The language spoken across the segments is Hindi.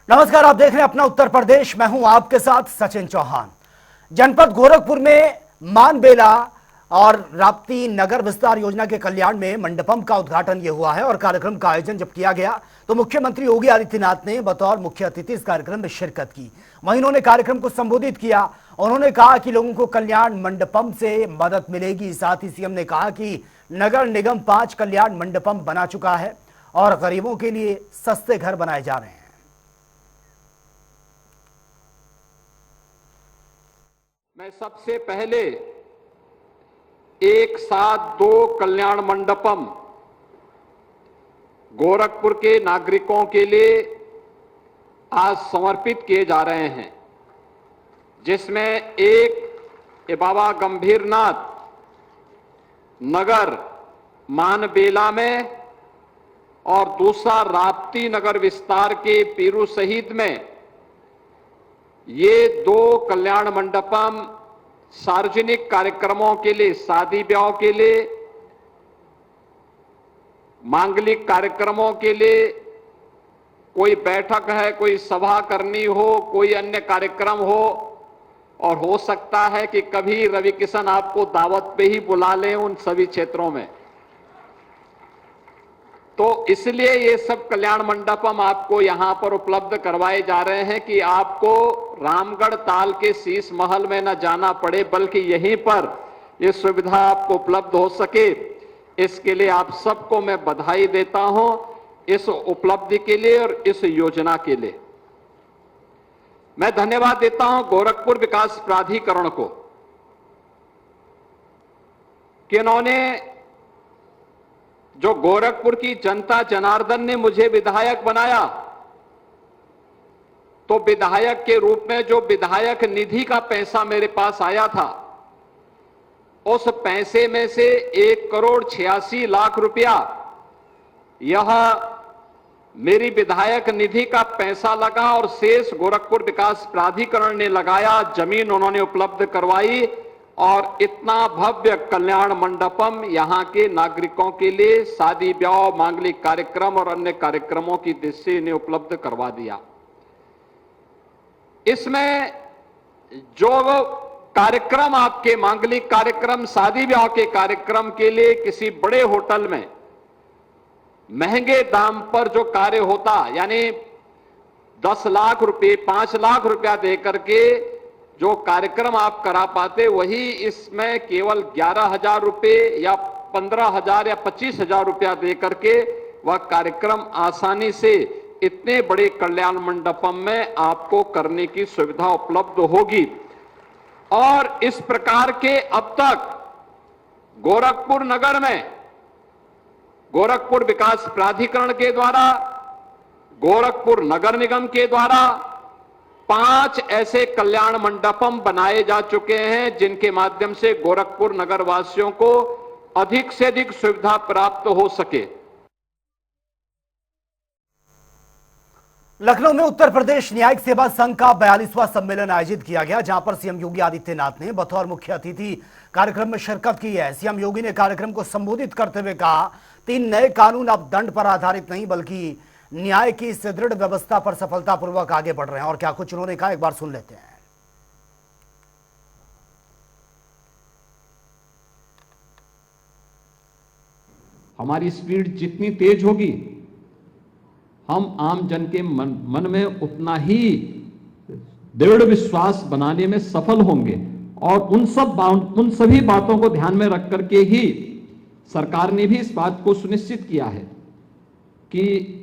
नमस्कार, आप देख रहे हैं अपना उत्तर प्रदेश। मैं हूं आपके साथ सचिन चौहान। जनपद गोरखपुर में मानबेला और राप्ती नगर विस्तार योजना के कल्याण में मंडपम का उद्घाटन ये हुआ है और कार्यक्रम का आयोजन जब किया गया तो मुख्यमंत्री योगी आदित्यनाथ ने बतौर मुख्य अतिथि इस कार्यक्रम में शिरकत की। वहीं उन्होंने कार्यक्रम को संबोधित किया। उन्होंने कहा कि लोगों को कल्याण मंडपम से मदद मिलेगी। साथ ही सीएम ने कहा कि नगर निगम 5 कल्याण मंडपम बना चुका है और गरीबों के लिए सस्ते घर बनाए जा रहे हैं। मैं सबसे पहले एक साथ 2 कल्याण मंडपम गोरखपुर के नागरिकों के लिए आज समर्पित किए जा रहे हैं, जिसमें एक बाबा गंभीरनाथ नगर मानबेला में और दूसरा राप्ती नगर विस्तार के पीरू शहीद में ये 2 कल्याण मंडपम सार्वजनिक कार्यक्रमों के लिए, शादी ब्याह के लिए, मांगलिक कार्यक्रमों के लिए, कोई बैठक है, कोई सभा करनी हो, कोई अन्य कार्यक्रम हो, और हो सकता है कि कभी रवि किशन आपको दावत पे ही बुला लें उन सभी क्षेत्रों में। तो इसलिए ये सब कल्याण मंडपम आपको यहां पर उपलब्ध करवाए जा रहे हैं कि आपको रामगढ़ ताल के शीश महल में न जाना पड़े, बल्कि यहीं पर ये सुविधा आपको उपलब्ध हो सके। इसके लिए आप सबको मैं बधाई देता हूं, इस उपलब्धि के लिए और इस योजना के लिए। मैं धन्यवाद देता हूं गोरखपुर विकास प्राधिकरण को कि इन्होंने, जो गोरखपुर की जनता जनार्दन ने मुझे विधायक बनाया, तो विधायक के रूप में जो विधायक निधि का पैसा मेरे पास आया था, उस पैसे में से 1,86,00,000 रुपया यह मेरी विधायक निधि का पैसा लगा और शेष गोरखपुर विकास प्राधिकरण ने लगाया। जमीन उन्होंने उपलब्ध करवाई और इतना भव्य कल्याण मंडपम यहां के नागरिकों के लिए शादी ब्याह, मांगलिक कार्यक्रम और अन्य कार्यक्रमों की दृष्टि इन्हें उपलब्ध करवा दिया। इसमें जो कार्यक्रम, आपके मांगलिक कार्यक्रम, शादी ब्याह के कार्यक्रम के लिए किसी बड़े होटल में महंगे दाम पर जो कार्य होता, यानी 10 लाख रुपए, 5 लाख रुपया देकर के जो कार्यक्रम आप करा पाते, वही इसमें केवल 11,000 रुपए या 15,000 या 25,000 रुपया देकर के वह कार्यक्रम आसानी से इतने बड़े कल्याण मंडपम में आपको करने की सुविधा उपलब्ध होगी। और इस प्रकार के अब तक गोरखपुर नगर में गोरखपुर विकास प्राधिकरण के द्वारा, गोरखपुर नगर निगम के द्वारा 5 ऐसे कल्याण मंडपम बनाए जा चुके हैं, जिनके माध्यम से गोरखपुर नगर वासियों को अधिक से अधिक सुविधा प्राप्त हो सके। लखनऊ में उत्तर प्रदेश न्यायिक सेवा संघ का 42वां सम्मेलन आयोजित किया गया, जहां पर सीएम योगी आदित्यनाथ ने बतौर मुख्य अतिथि कार्यक्रम में शिरकत की है। सीएम योगी ने कार्यक्रम को संबोधित करते हुए कहा, 3 नए कानून अब दंड पर आधारित नहीं बल्कि न्याय की सुदृढ़ व्यवस्था पर सफलतापूर्वक आगे बढ़ रहे हैं। और क्या कुछ उन्होंने कहा, एक बार सुन लेते हैं। हमारी स्पीड जितनी तेज होगी, हम आम जन के मन में उतना ही दृढ़ विश्वास बनाने में सफल होंगे। और उन सभी बातों को ध्यान में रख करके ही सरकार ने भी इस बात को सुनिश्चित किया है कि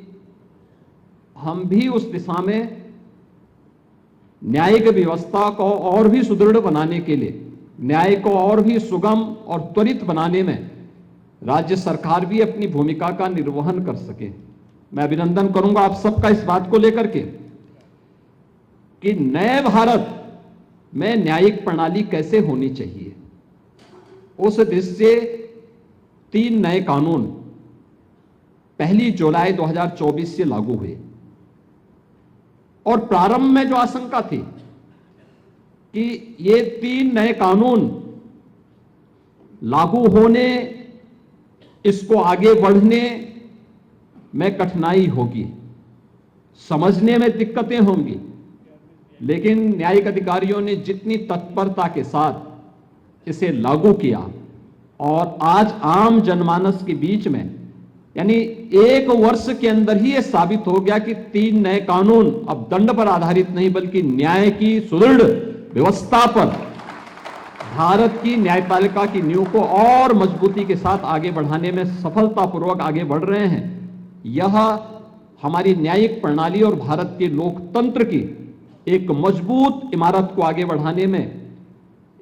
हम भी उस दिशा में न्यायिक व्यवस्था को और भी सुदृढ़ बनाने के लिए, न्याय को और भी सुगम और त्वरित बनाने में राज्य सरकार भी अपनी भूमिका का निर्वहन कर सके। मैं अभिनंदन करूंगा आप सबका इस बात को लेकर के कि नए भारत में न्यायिक प्रणाली कैसे होनी चाहिए। उस दृष्टि से 3 नए कानून 1 जुलाई 2024 से लागू हुए। और प्रारंभ में जो आशंका थी कि ये 3 नए कानून लागू होने, इसको आगे बढ़ने में कठिनाई होगी, समझने में दिक्कतें होंगी, लेकिन न्यायिक अधिकारियों ने जितनी तत्परता के साथ इसे लागू किया और आज आम जनमानस के बीच में, यानी 1 वर्ष के अंदर ही यह साबित हो गया कि 3 नए कानून अब दंड पर आधारित नहीं बल्कि न्याय की सुदृढ़ व्यवस्था पर भारत की न्यायपालिका की नींव को और मजबूती के साथ आगे बढ़ाने में सफलतापूर्वक आगे बढ़ रहे हैं। यह हमारी न्यायिक प्रणाली और भारत के लोकतंत्र की एक मजबूत इमारत को आगे बढ़ाने में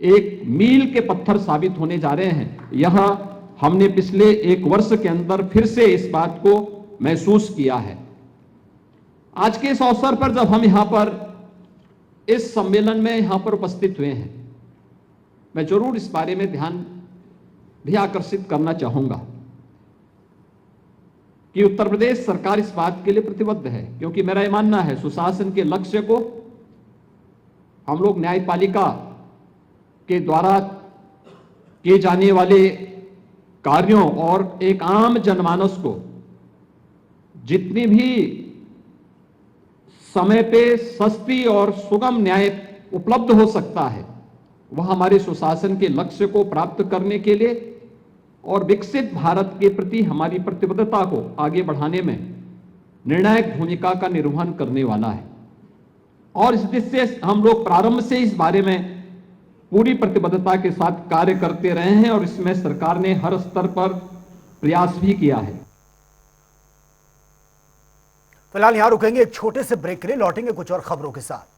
एक मील के पत्थर साबित होने जा रहे हैं। यह हमने पिछले 1 वर्ष के अंदर फिर से इस बात को महसूस किया है। आज के इस अवसर पर जब हम यहां पर इस सम्मेलन में यहां पर उपस्थित हुए हैं, मैं जरूर इस बारे में ध्यान भी आकर्षित करना चाहूंगा कि उत्तर प्रदेश सरकार इस बात के लिए प्रतिबद्ध है, क्योंकि मेरा यह मानना है सुशासन के लक्ष्य को हम लोग न्यायपालिका के द्वारा किए जाने वाले कार्यों और एक आम जनमानस को जितनी भी समय पे सस्ती और सुगम न्याय उपलब्ध हो सकता है, वह हमारे सुशासन के लक्ष्य को प्राप्त करने के लिए और विकसित भारत के प्रति हमारी प्रतिबद्धता को आगे बढ़ाने में निर्णायक भूमिका का निर्वहन करने वाला है। और इस दृष्टि से हम लोग प्रारंभ से इस बारे में पूरी प्रतिबद्धता के साथ कार्य करते रहे हैं और इसमें सरकार ने हर स्तर पर प्रयास भी किया है। फिलहाल यहां रुकेंगे, एक छोटे से ब्रेक के लिए लौटेंगे कुछ और खबरों के साथ।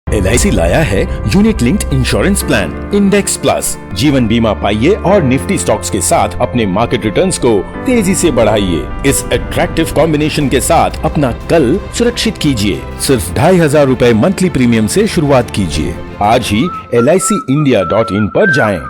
LIC लाया है unit linked insurance plan index plus. जीवन बीमा पाइए और निफ्टी स्टॉक्स के साथ अपने मार्केट रिटर्न्स को तेजी से बढ़ाइए। इस अट्रैक्टिव कॉम्बिनेशन के साथ अपना कल सुरक्षित कीजिए। सिर्फ 2500 रुपए मंथली प्रीमियम से शुरुआत कीजिए। आज ही LICindia.in पर जाएं।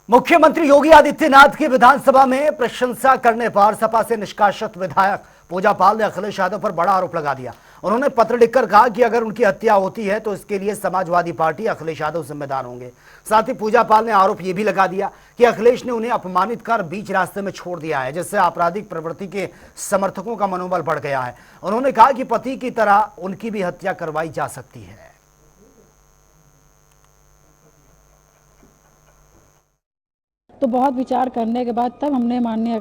मुख्यमंत्री योगी आदित्यनाथ की विधानसभा में प्रशंसा करने पर सपा से निष्कासित विधायक पूजा पाल ने अखिलेश यादव पर बड़ा आरोप लगा दिया। उन्होंने पत्र लिखकर कहा कि अगर उनकी हत्या होती है तो इसके लिए समाजवादी पार्टी अखिलेश यादव जिम्मेदार होंगे। साथ ही पूजा पाल ने आरोप यह भी लगा दिया कि अखिलेश ने उन्हें अपमानित कर बीच रास्ते में छोड़ दिया है, जिससे आपराधिक प्रवृत्ति के समर्थकों का मनोबल बढ़ गया है। उन्होंने कहा कि पति की तरह उनकी भी हत्या करवाई जा सकती है। तो बहुत विचार करने के बाद तब हमने माननीय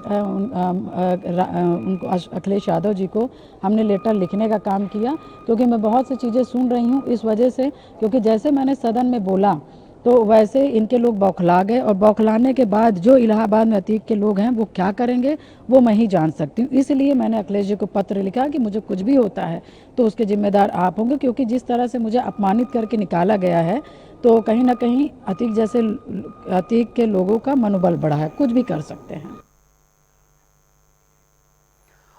उनको अखिलेश यादव जी को हमने लेटर लिखने का काम किया, क्योंकि मैं बहुत सी चीज़ें सुन रही हूँ इस वजह से, क्योंकि जैसे मैंने सदन में बोला तो वैसे इनके लोग बौखला गए और बौखलाने के बाद जो इलाहाबाद में अतीक के लोग हैं वो क्या करेंगे वो मैं ही जान सकती हूँ। इसलिए मैंने अखिलेश जी को पत्र लिखा कि मुझे कुछ भी होता है तो उसके जिम्मेदार आप होंगे, क्योंकि जिस तरह से मुझे अपमानित करके निकाला गया है तो कहीं ना कहीं अतीक के लोगों का मनोबल बढ़ा है, कुछ भी कर सकते हैं।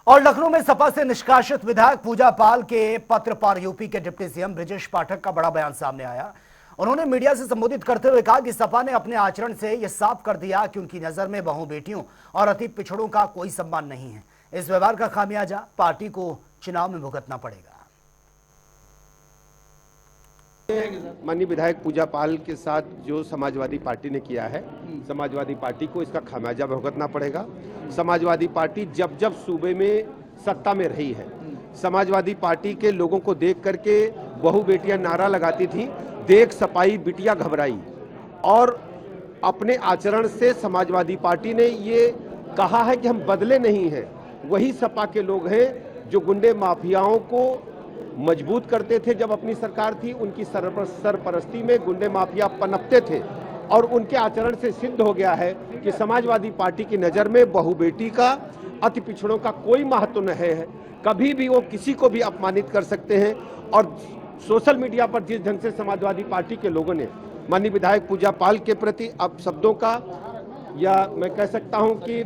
और लखनऊ में सपा से निष्कासित विधायक पूजा पाल के पत्र पर यूपी के डिप्टी सीएम ब्रजेश पाठक का बड़ा बयान सामने आया। उन्होंने मीडिया से संबोधित करते हुए कहा कि सपा ने अपने आचरण से यह साफ कर दिया कि उनकी नजर में बहु बेटियों और अति पिछड़ों का कोई सम्मान नहीं है। इस व्यवहार का खामियाजा पार्टी को चुनाव में भुगतना पड़ेगा। माननीय विधायक पूजा पाल के साथ जो समाजवादी पार्टी ने किया है, समाजवादी पार्टी को इसका खामियाजा भुगतना पड़ेगा। समाजवादी पार्टी जब जब सूबे में सत्ता में रही है, समाजवादी पार्टी के लोगों को देख करके बहु बेटियां नारा लगाती थी, देख सपाई बिटिया घबराई, और अपने आचरण से समाजवादी पार्टी ने ये कहा है कि हम बदले नहीं हैं। वही सपा के लोग हैं जो गुंडे माफियाओं को मजबूत करते थे जब अपनी सरकार थी, उनकी सरपरस्ती में गुंडे माफिया पनपते थे, और उनके आचरण से सिद्ध हो गया है कि समाजवादी पार्टी की नज़र में बहु बेटी का, अति पिछड़ों का कोई महत्व नहीं है। कभी भी वो किसी को भी अपमानित कर सकते हैं, और सोशल मीडिया पर जिस ढंग से समाजवादी पार्टी के लोगों ने माननीय विधायक पूजा पाल के प्रति अपशब्दों का, या मैं कह सकता हूं कि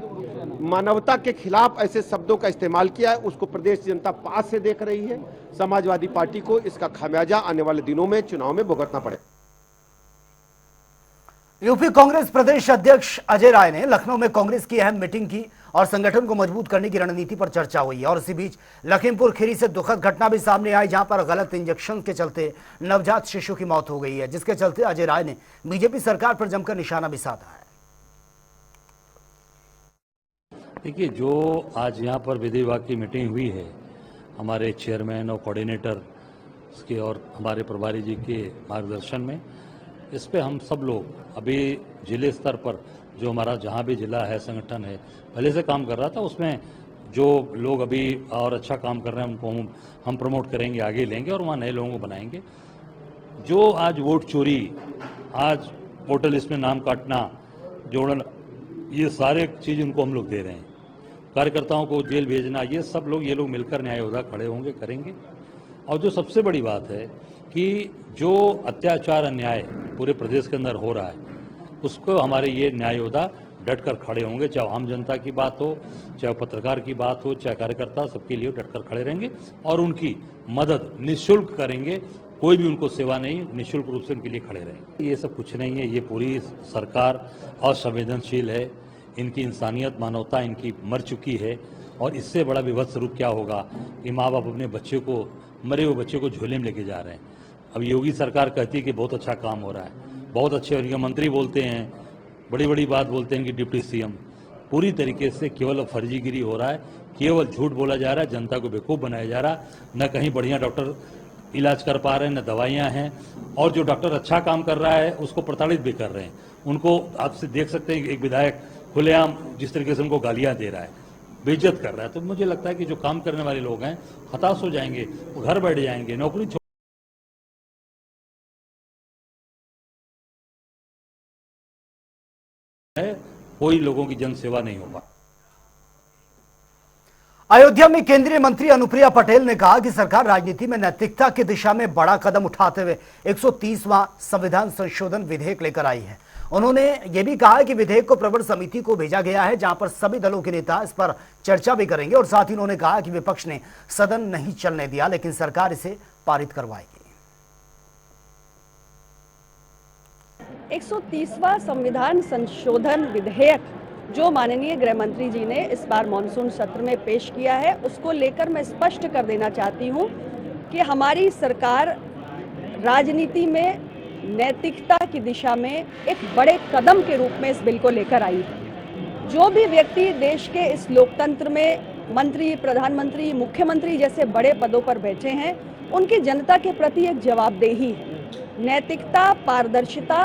मानवता के खिलाफ ऐसे शब्दों का इस्तेमाल किया है, उसको प्रदेश जनता पास से देख रही है। समाजवादी पार्टी को इसका खामियाजा आने वाले दिनों में चुनाव में भुगतना पड़े। यूपी कांग्रेस प्रदेश अध्यक्ष अजय राय ने लखनऊ में कांग्रेस की अहम मीटिंग की और संगठन को मजबूत करने की रणनीति पर चर्चा हुई। और इसी बीच लखीमपुर खीरी से दुखद घटना भी सामने आई, जहां पर गलत इंजेक्शन के चलते नवजात शिशु की मौत हो गई है, जिसके चलते अजय राय ने बीजेपी सरकार पर जमकर निशाना भी साधा है। देखिए, जो आज यहाँ पर विधि विभाग की मीटिंग हुई है, हमारे चेयरमैन और कोऑर्डिनेटर के और हमारे प्रभारी जी के मार्गदर्शन में, इस पे हम सब लोग अभी जिले स्तर पर जो हमारा जहाँ भी जिला है, संगठन है, पहले से काम कर रहा था, उसमें जो लोग अभी और अच्छा काम कर रहे हैं उनको हम प्रमोट करेंगे, आगे लेंगे और वहाँ नए लोगों को बनाएंगे। जो आज वोट चोरी, आज वोटर लिस्ट में नाम काटना, जोड़ना, ये सारे चीज़ उनको हम लोग दे रहे हैं। कार्यकर्ताओं को जेल भेजना, ये सब लोग, ये लोग मिलकर न्याय योद्धा खड़े होंगे, करेंगे। और जो सबसे बड़ी बात है कि जो अत्याचार अन्याय पूरे प्रदेश के अंदर हो रहा है, उसको हमारे ये न्याय योद्धा डटकर खड़े होंगे। चाहे आम जनता की बात हो, चाहे पत्रकार की बात हो, चाहे कार्यकर्ता, सबके लिए डटकर खड़े रहेंगे और उनकी मदद निःशुल्क करेंगे। कोई भी उनको सेवा नहीं, निःशुल्क रूप से उनके लिए खड़े रहेंगे। ये सब कुछ नहीं है, ये पूरी सरकार असंवेदनशील है। इनकी इंसानियत, मानवता इनकी मर चुकी है। और इससे बड़ा विभत्स रूप क्या होगा कि माँ बाप अपने बच्चे को, मरे हुए बच्चे को झोले में लेके जा रहे हैं। अब योगी सरकार कहती है कि बहुत अच्छा काम हो रहा है, बहुत अच्छे, और मंत्री बोलते हैं, बड़ी बड़ी बात बोलते हैं कि डिप्टी सीएम। पूरी तरीके से केवल फर्जीगिरी हो रहा है, केवल झूठ बोला जा रहा है, जनता को बेवकूफ़ बनाया जा रहा है। न कहीं बढ़िया डॉक्टर इलाज कर पा रहे हैं, न दवाइयाँ हैं, और जो डॉक्टर अच्छा काम कर रहा है उसको प्रताड़ित भी कर रहे हैं। उनको आपसे देख सकते हैं, एक विधायक खुलेआम जिस तरीके से उनको गालियाँ दे रहा है, बेइज्जत कर रहा है। तो मुझे लगता है कि जो काम करने वाले लोग हैं हताश हो जाएंगे, वो घर बैठ जाएंगे, नौकरी है, कोई लोगों की जन सेवा नहीं हो पा। अयोध्या में केंद्रीय मंत्री अनुप्रिया पटेल ने कहा कि सरकार राजनीति में नैतिकता की दिशा में बड़ा कदम उठाते हुए 130वां संविधान संशोधन विधेयक लेकर आई है। उन्होंने यह भी कहा कि विधेयक को प्रवर समिति को भेजा गया है, जहां पर सभी दलों के नेता इस पर चर्चा भी करेंगे। और साथ ही उन्होंने कहा कि विपक्ष ने सदन नहीं चलने दिया, लेकिन सरकार इसे पारित करवाएगी। 130वां संविधान संशोधन विधेयक जो माननीय गृह मंत्री जी ने इस बार मानसून सत्र में पेश किया है, उसको लेकर मैं स्पष्ट कर देना चाहती हूं कि हमारी सरकार राजनीति में नैतिकता की दिशा में एक बड़े कदम के रूप में इस बिल को लेकर आई है। जो भी व्यक्ति देश के इस लोकतंत्र में मंत्री, प्रधानमंत्री, मुख्यमंत्री जैसे बड़े पदों पर बैठे हैं, उनकी जनता के प्रति एक जवाबदेही है। नैतिकता, पारदर्शिता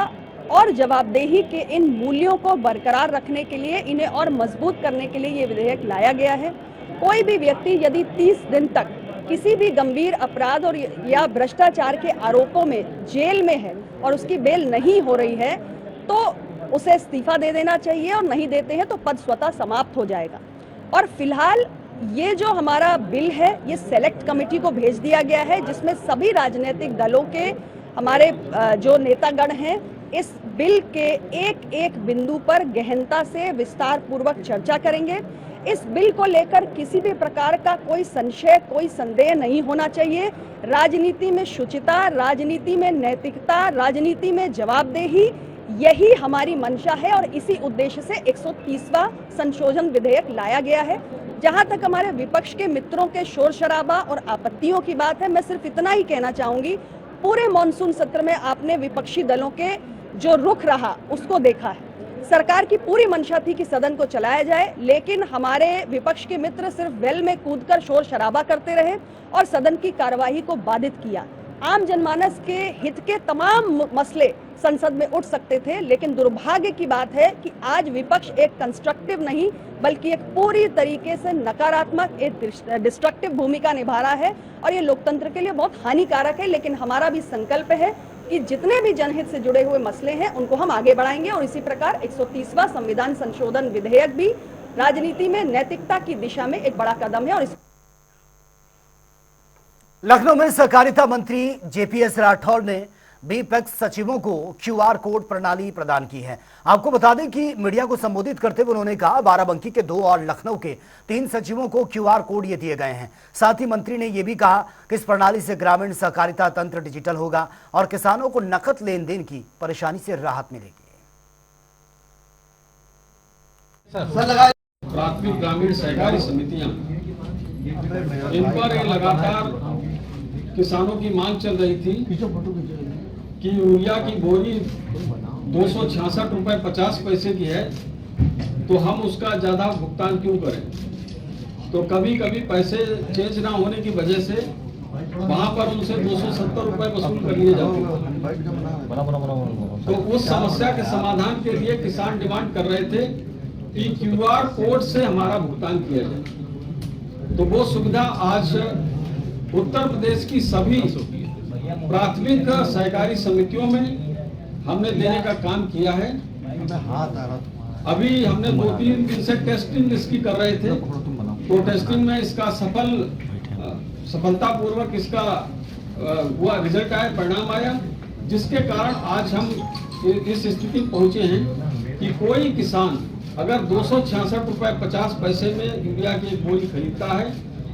और जवाबदेही के इन मूल्यों को बरकरार रखने के लिए, इन्हें और मजबूत करने के लिए ये विधेयक लाया गया है। कोई भी व्यक्ति यदि 30 दिन तक किसी भी गंभीर अपराध और या भ्रष्टाचार के आरोपों में जेल में है और उसकी बेल नहीं हो रही है, तो उसे इस्तीफा दे देना चाहिए, और नहीं देते हैं तो पद स्वतः समाप्त हो जाएगा। और फिलहाल ये जो हमारा बिल है, ये सेलेक्ट कमेटी को भेज दिया गया है, जिसमें सभी राजनीतिक दलों के हमारे जो नेतागण हैं इस बिल के एक एक बिंदु पर गहनता से विस्तार पूर्वक चर्चा करेंगे। इस बिल को लेकर किसी भी प्रकार का कोई संशय, कोई संदेह नहीं होना चाहिए। राजनीति में शुचिता, राजनीति में नैतिकता, राजनीति में जवाबदेही, यही हमारी मंशा है और इसी उद्देश्य से 130वां संशोधन विधेयक लाया गया है। जहां तक हमारे विपक्ष के मित्रों के शोर शराबा और आपत्तियों की बात है, मैं सिर्फ इतना ही कहना चाहूंगी, पूरे मॉनसून सत्र में आपने विपक्षी दलों के जो रुख रहा उसको देखा है। सरकार की पूरी मंशा थी कि सदन को चलाया जाए, लेकिन हमारे विपक्ष के मित्र सिर्फ वेल में कूदकर शोर शराबा करते रहे और सदन की कार्यवाही को बाधित किया। आम जनमानस के हित के तमाम मसले संसद में उठ सकते थे, लेकिन दुर्भाग्य की बात है कि आज विपक्ष एक कंस्ट्रक्टिव नहीं बल्कि एक पूरी तरीके से नकारात्मक, एक डिस्ट्रक्टिव भूमिका निभा रहा है और ये लोकतंत्र के लिए बहुत हानिकारक है। लेकिन हमारा भी संकल्प है कि जितने भी जनहित से जुड़े हुए मसले हैं उनको हम आगे बढ़ाएंगे और इसी प्रकार 130वां संविधान संशोधन विधेयक भी राजनीति में नैतिकता की दिशा में एक बड़ा कदम है। और लखनऊ में सहकारिता मंत्री जेपीएस राठौर ने बीपैक्स सचिवों को क्यूआर कोड प्रणाली प्रदान की है। आपको बता दें कि मीडिया को संबोधित करते हुए उन्होंने कहा, बाराबंकी के 2 और लखनऊ के 3 सचिवों को क्यूआर कोड ये दिए गए हैं। साथ ही मंत्री ने यह भी कहा कि इस प्रणाली से ग्रामीण सहकारिता तंत्र डिजिटल होगा और किसानों को नकद लेन देन की परेशानी से राहत मिलेगी। प्राथमिक ग्रामीण सहकारी समितियां, इन पर लगातार किसानों की मांग चल रही थी कि यूरिया की बोरी 266 रुपए 50 पैसे की है, तो हम उसका ज्यादा भुगतान क्यों करें। तो कभी कभी पैसे चेंज ना होने की वजह से वहां पर उनसे 270 रुपए वसूल कर लिए जाते हैं। तो उस समस्या के समाधान के लिए किसान डिमांड कर रहे थे कि क्यूआर कोड से हमारा भुगतान किया जाए। तो वो सुविधा आज उत्तर प्रदेश की सभी प्राथमिक सहकारी समितियों में हमने देने का काम किया है। अभी हमने 2-3 दिन से टेस्टिंग इसकी कर रहे थे, तो टेस्टिंग में इसका सफलतापूर्वक इसका हुआ रिजल्ट आया, परिणाम आया, जिसके कारण आज हम इस स्थिति पहुंचे हैं कि कोई किसान अगर 266 रुपए 50 पैसे में यूरिया की एक बोरी खरीदता है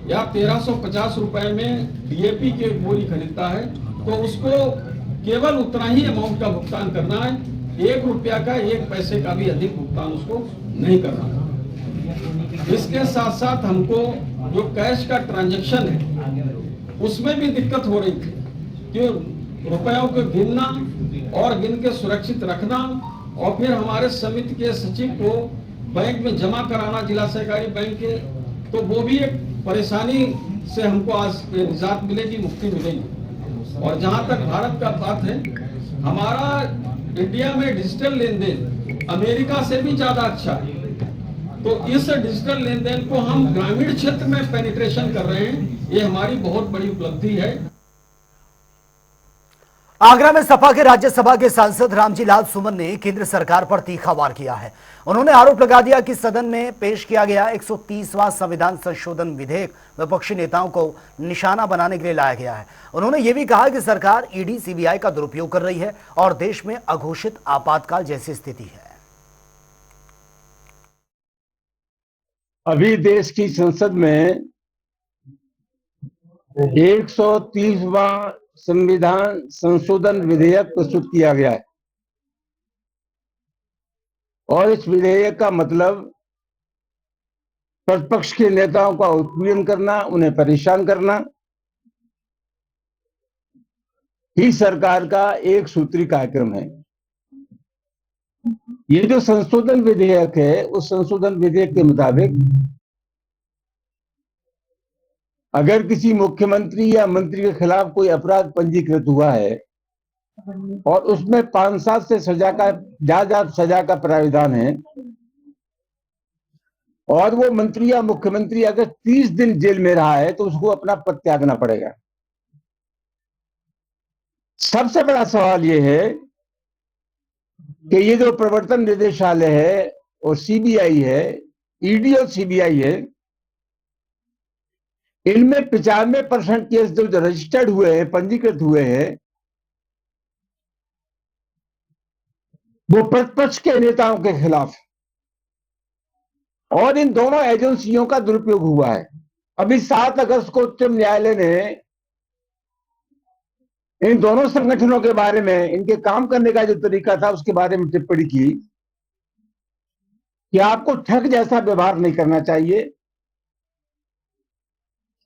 या 1350 रुपए में डीएपी की एक बोरी खरीदता है, तो उसको केवल उतना ही अमाउंट का भुगतान करना है। 1 रुपया का 1 पैसे का भी अधिक भुगतान उसको नहीं करना है। इसके साथ साथ हमको जो कैश का ट्रांजैक्शन है उसमें भी दिक्कत हो रही थी कि रुपयों को गिनना और गिन के सुरक्षित रखना और फिर हमारे समिति के सचिव को बैंक में जमा कराना, जिला सहकारी बैंक के, तो वो भी एक परेशानी से हमको आज निजात मिलेगी, मुक्ति मिलेगी। और जहां तक भारत का बात है, हमारा इंडिया में डिजिटल लेन देन अमेरिका से भी ज्यादा अच्छा है। तो इस डिजिटल लेन देन को हम ग्रामीण क्षेत्र में पेनिट्रेशन कर रहे हैं, ये हमारी बहुत बड़ी उपलब्धि है। आगरा में सपा के राज्यसभा के सांसद रामजी लाल सुमन ने केंद्र सरकार पर तीखा वार किया है। उन्होंने आरोप लगा दिया कि सदन में पेश किया गया 130वां संविधान संशोधन विधेयक विपक्षी नेताओं को निशाना बनाने के लिए लाया गया है। उन्होंने ये भी कहा कि सरकार ईडी सीबीआई का दुरुपयोग कर रही है और देश में अघोषित आपातकाल जैसी स्थिति है। अभी देश की संसद में 130वां संविधान संशोधन विधेयक प्रस्तुत किया गया है और इस विधेयक का मतलब प्रतिपक्ष के नेताओं का उत्पीड़न करना, उन्हें परेशान करना ही सरकार का एक सूत्री कार्यक्रम है। ये जो संशोधन विधेयक है, उस संशोधन विधेयक के मुताबिक अगर किसी मुख्यमंत्री या मंत्री के खिलाफ कोई अपराध पंजीकृत हुआ है और उसमें 5 साल से ज्यादा सजा का प्राविधान है और वो मंत्री या मुख्यमंत्री अगर 30 दिन जेल में रहा है, तो उसको अपना पद त्यागना पड़ेगा। सबसे बड़ा सवाल ये है कि ये जो प्रवर्तन निदेशालय है और सीबीआई है, ईडी और सीबीआई है, इनमें 95% केस जो रजिस्टर्ड हुए हैं, पंजीकृत हुए हैं, वो प्रतिपक्ष के नेताओं के खिलाफ, और इन दोनों एजेंसियों का दुरुपयोग हुआ है। अभी 7 अगस्त को उच्च न्यायालय ने इन दोनों संगठनों के बारे में, इनके काम करने का जो तरीका था उसके बारे में टिप्पणी की कि आपको ठग जैसा व्यवहार नहीं करना चाहिए।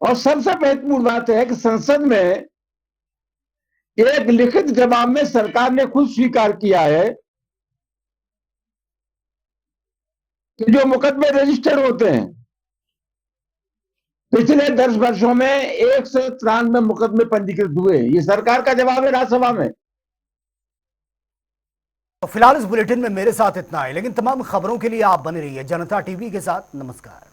और सबसे महत्वपूर्ण बात है कि संसद में एक लिखित जवाब में सरकार ने खुद स्वीकार किया है कि जो मुकदमे रजिस्टर होते हैं, पिछले 10 वर्षों में 193 मुकदमे पंजीकृत हुए। ये सरकार का जवाब है राज्यसभा में। तो फिलहाल इस बुलेटिन में मेरे साथ इतना है, लेकिन तमाम खबरों के लिए आप बने रहिए जनता टीवी के साथ। नमस्कार।